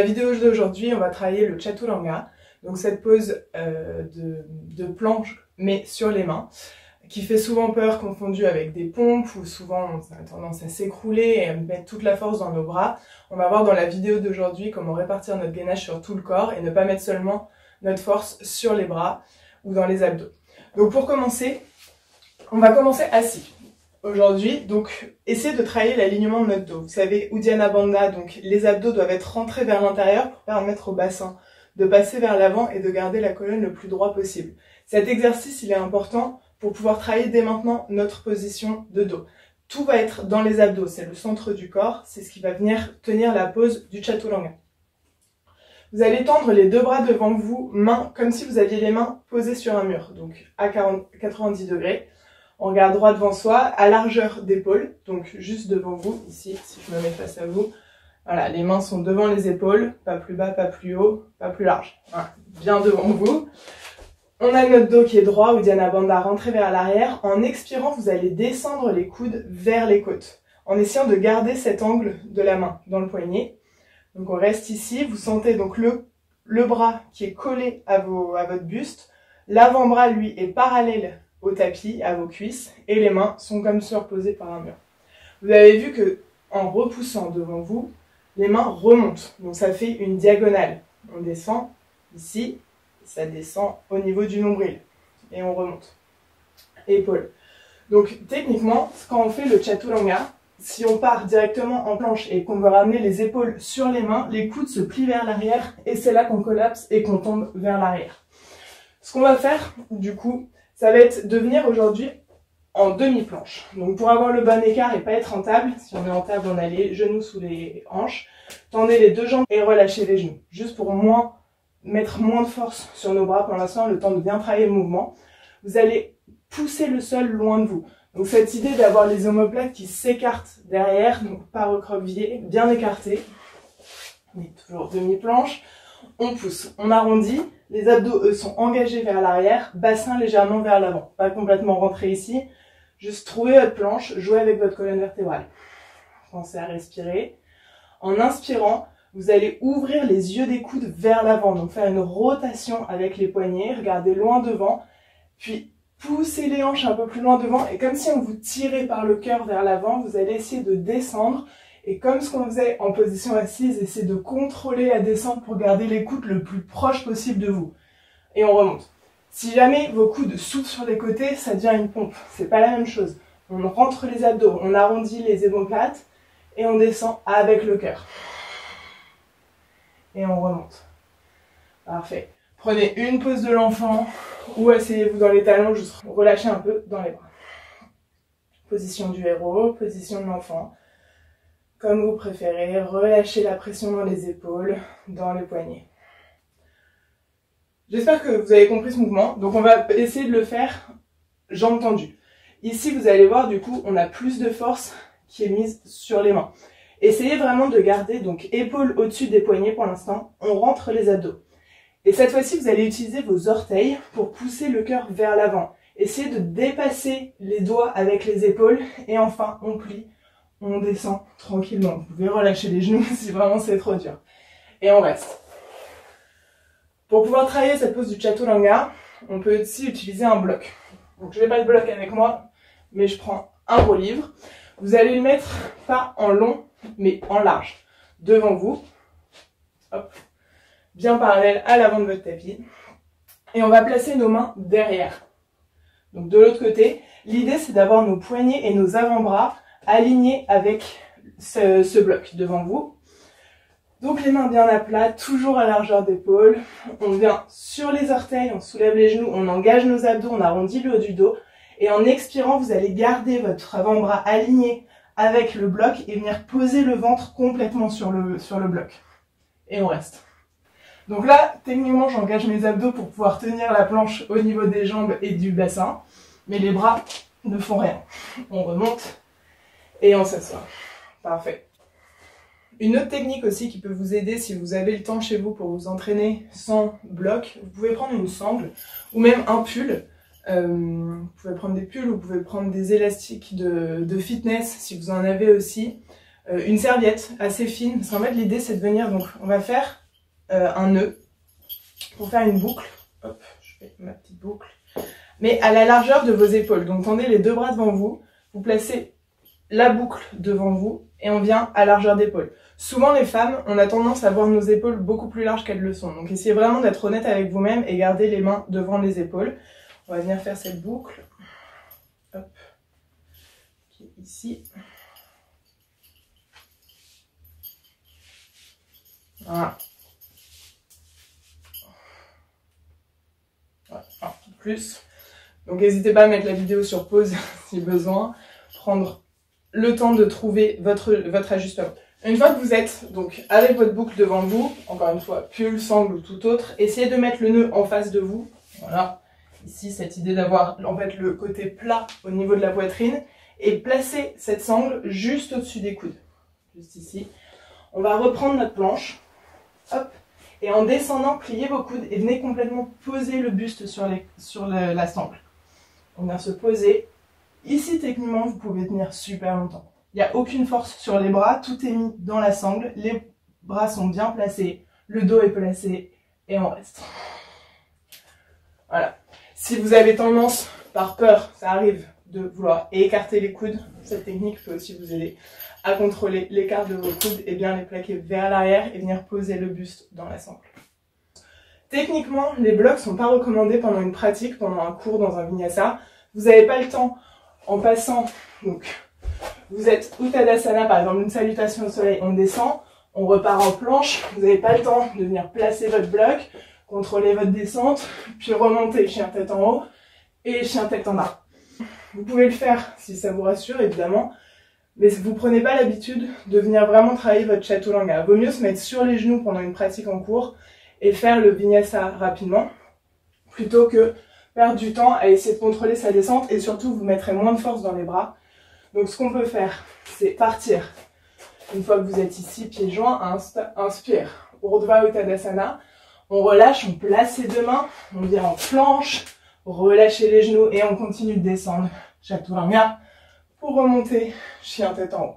vidéo d'aujourd'hui, on va travailler le chaturanga, donc cette pose de planche mais sur les mains, qui fait souvent peur confondue avec des pompes où souvent on a tendance à s'écrouler et à mettre toute la force dans nos bras. On va voir dans la vidéo d'aujourd'hui comment répartir notre gainage sur tout le corps et ne pas mettre seulement notre force sur les bras ou dans les abdos. Donc pour commencer, on va commencer assis. Aujourd'hui, donc, essayez de travailler l'alignement de notre dos. Vous savez, Uddiyana Bandha, donc les abdos doivent être rentrés vers l'intérieur pour permettre au bassin de passer vers l'avant et de garder la colonne le plus droit possible. Cet exercice, il est important pour pouvoir travailler dès maintenant notre position de dos. Tout va être dans les abdos, c'est le centre du corps, c'est ce qui va venir tenir la pose du chaturanga. Vous allez tendre les deux bras devant vous, mains, comme si vous aviez les mains posées sur un mur, donc à 90 degrés. On regarde droit devant soi, à largeur d'épaule, donc juste devant vous, ici, si je me mets face à vous. Voilà, les mains sont devant les épaules, pas plus bas, pas plus haut, pas plus large. Voilà, bien devant vous. On a notre dos qui est droit, Uddiyana Bandha rentré vers l'arrière. En expirant, vous allez descendre les coudes vers les côtes, en essayant de garder cet angle de la main dans le poignet. Donc on reste ici, vous sentez donc le bras qui est collé à votre buste. L'avant-bras, lui, est parallèle au tapis, à vos cuisses, et les mains sont comme surposées par un mur. Vous avez vu que en repoussant devant vous, les mains remontent, donc ça fait une diagonale. On descend ici, ça descend au niveau du nombril, et on remonte. Épaules. Donc techniquement, quand on fait le chaturanga, si on part directement en planche et qu'on veut ramener les épaules sur les mains, les coudes se plient vers l'arrière, et c'est là qu'on collapse et qu'on tombe vers l'arrière. Ce qu'on va faire, du coup, ça va être de venir aujourd'hui en demi-planche. Donc pour avoir le bon écart et pas être en table, si on est en table, on a les genoux sous les hanches, tendez les deux jambes et relâchez les genoux. Juste pour mettre moins de force sur nos bras pour l'instant, le temps de bien travailler le mouvement. Vous allez pousser le sol loin de vous. Donc cette idée d'avoir les omoplates qui s'écartent derrière, donc pas recroquevillés, bien écartés. On est toujours demi-planche. On pousse, on arrondit, les abdos eux sont engagés vers l'arrière, bassin légèrement vers l'avant. Pas complètement rentré ici, juste trouver votre planche, jouer avec votre colonne vertébrale. Pensez à respirer. En inspirant, vous allez ouvrir les yeux des coudes vers l'avant, donc faire une rotation avec les poignets, regardez loin devant, puis poussez les hanches un peu plus loin devant, et comme si on vous tirait par le cœur vers l'avant, vous allez essayer de descendre. Et comme ce qu'on faisait en position assise, essayez de contrôler la descente pour garder les coudes le plus proche possible de vous. Et on remonte. Si jamais vos coudes s'ouvrent sur les côtés, ça devient une pompe. C'est pas la même chose. On rentre les abdos, on arrondit les omoplates et on descend avec le cœur. Et on remonte. Parfait. Prenez une pose de l'enfant ou asseyez-vous dans les talons, juste relâchez un peu dans les bras. Position du héros, position de l'enfant. Comme vous préférez, relâchez la pression dans les épaules, dans les poignets. J'espère que vous avez compris ce mouvement. Donc on va essayer de le faire jambes tendues. Ici, vous allez voir, du coup, on a plus de force qui est mise sur les mains. Essayez vraiment de garder donc épaules au-dessus des poignets pour l'instant. On rentre les abdos. Et cette fois-ci, vous allez utiliser vos orteils pour pousser le cœur vers l'avant. Essayez de dépasser les doigts avec les épaules. Et enfin, on plie. On descend tranquillement. Vous pouvez relâcher les genoux si vraiment c'est trop dur. Et on reste. Pour pouvoir travailler cette pose du chaturanga, on peut aussi utiliser un bloc. Donc je n'ai pas de bloc avec moi, mais je prends un gros livre. Vous allez le mettre pas en long, mais en large. Devant vous. Hop. Bien parallèle à l'avant de votre tapis. Et on va placer nos mains derrière. Donc de l'autre côté, l'idée c'est d'avoir nos poignets et nos avant-bras alignés avec ce bloc devant vous. Donc les mains bien à plat, toujours à largeur d'épaule. On vient sur les orteils, on soulève les genoux, on engage nos abdos, on arrondit le haut du dos. Et en expirant, vous allez garder votre avant-bras aligné avec le bloc et venir poser le ventre complètement sur le bloc. Et on reste. Donc là, techniquement, j'engage mes abdos pour pouvoir tenir la planche au niveau des jambes et du bassin. Mais les bras ne font rien. On remonte. Et on s'assoit. Parfait. Une autre technique aussi qui peut vous aider si vous avez le temps chez vous pour vous entraîner sans bloc, vous pouvez prendre une sangle ou même un pull. Vous pouvez prendre des pulls, vous pouvez prendre des élastiques de fitness si vous en avez aussi. une serviette assez fine, parce qu'en fait l'idée c'est de venir, donc on va faire un nœud pour faire une boucle. Hop, je fais ma petite boucle. Mais à la largeur de vos épaules. Donc tendez les deux bras devant vous, vous placez la boucle devant vous et on vient à largeur d'épaule. Souvent les femmes, on a tendance à voir nos épaules beaucoup plus larges qu'elles le sont. Donc essayez vraiment d'être honnête avec vous-même et gardez les mains devant les épaules. On va venir faire cette boucle. Hop. Qui est ici. Voilà. Un peu plus. Donc n'hésitez pas à mettre la vidéo sur pause si besoin. Prendre le temps de trouver votre ajustement. Une fois que vous êtes donc avec votre boucle devant vous, encore une fois, pull, sangle ou tout autre, essayez de mettre le nœud en face de vous. Voilà. Ici, cette idée d'avoir en fait le côté plat au niveau de la poitrine et placer cette sangle juste au-dessus des coudes. Juste ici. On va reprendre notre planche. Hop. Et en descendant, pliez vos coudes et venez complètement poser le buste sur la sangle. On vient se poser. Ici, techniquement, vous pouvez tenir super longtemps. Il n'y a aucune force sur les bras, tout est mis dans la sangle. Les bras sont bien placés, le dos est placé et on reste. Voilà. Si vous avez tendance, par peur, ça arrive, de vouloir écarter les coudes, cette technique peut aussi vous aider à contrôler l'écart de vos coudes et bien les plaquer vers l'arrière et venir poser le buste dans la sangle. Techniquement, les blocs sont pas recommandés pendant une pratique, pendant un cours dans un vinyasa. Vous n'avez pas le temps, en passant, donc vous êtes Uttanasana, par exemple une salutation au soleil, on descend, on repart en planche, vous n'avez pas le temps de venir placer votre bloc, contrôler votre descente, puis remonter chien tête en haut et chien tête en bas. Vous pouvez le faire si ça vous rassure évidemment, mais vous prenez pas l'habitude de venir vraiment travailler votre chaturanga. Vaut mieux se mettre sur les genoux pendant une pratique en cours et faire le vinyasa rapidement, plutôt que perdre du temps à essayer de contrôler sa descente et surtout vous mettrez moins de force dans les bras. Donc ce qu'on peut faire, c'est partir. Une fois que vous êtes ici, pieds joints, inspire. Urdhva Uttanasana. On relâche, on place les deux mains, on vient en planche, relâchez les genoux et on continue de descendre. Chaturanga pour remonter, chien tête en haut.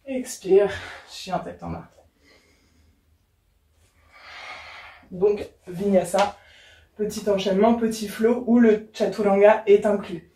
Expire, chien tête en bas. Donc vinyasa, petit enchaînement, petit flow où le chaturanga est inclus.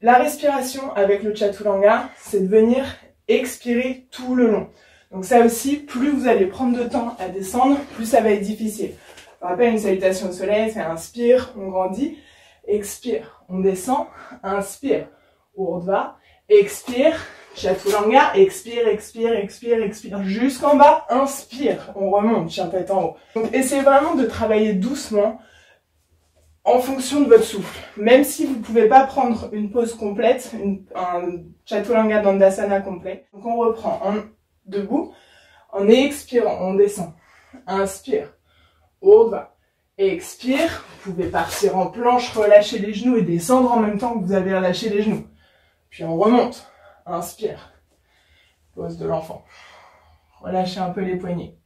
La respiration avec le chaturanga, c'est de venir expirer tout le long. Donc ça aussi, plus vous allez prendre de temps à descendre, plus ça va être difficile. Je rappelle une salutation au soleil, c'est inspire, on grandit, expire, on descend, inspire, urdhva, expire, chaturanga, expire, expire, expire, expire, jusqu'en bas, inspire, on remonte, chien tête en haut. Donc essayez vraiment de travailler doucement, en fonction de votre souffle. Même si vous ne pouvez pas prendre une pause complète, un chaturanga dandasana complet. Donc on reprend debout, en expirant, on descend. Inspire, urdhva, expire. Vous pouvez partir en planche, relâcher les genoux et descendre en même temps que vous avez relâché les genoux. Puis on remonte. Inspire. Pose de l'enfant. Relâchez un peu les poignets.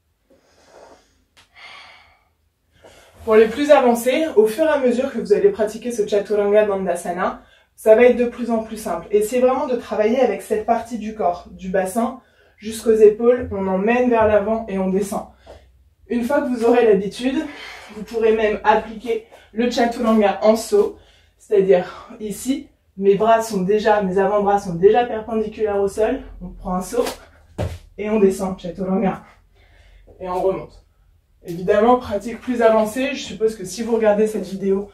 Pour les plus avancés, au fur et à mesure que vous allez pratiquer ce chaturanga dandasana, ça va être de plus en plus simple. Et c'est vraiment de travailler avec cette partie du corps, du bassin jusqu'aux épaules. On emmène vers l'avant et on descend. Une fois que vous aurez l'habitude, vous pourrez même appliquer le chaturanga en saut. C'est-à-dire ici, mes avant-bras sont déjà perpendiculaires au sol. On prend un saut et on descend, chaturanga. Et on remonte. Évidemment, pratique plus avancée, je suppose que si vous regardez cette vidéo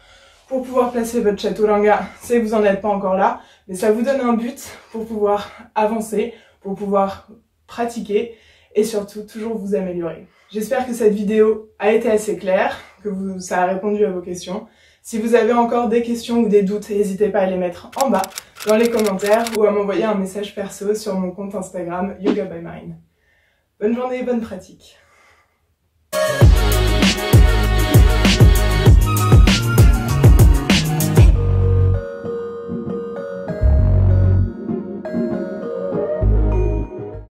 pour pouvoir placer votre chaturanga, c'est que vous n'en êtes pas encore là, mais ça vous donne un but pour pouvoir avancer, pour pouvoir pratiquer et surtout toujours vous améliorer. J'espère que cette vidéo a été assez claire, que ça a répondu à vos questions. Si vous avez encore des questions ou des doutes, n'hésitez pas à les mettre en bas dans les commentaires ou à m'envoyer un message perso sur mon compte Instagram Yoga by Marine. Bonne journée et bonne pratique.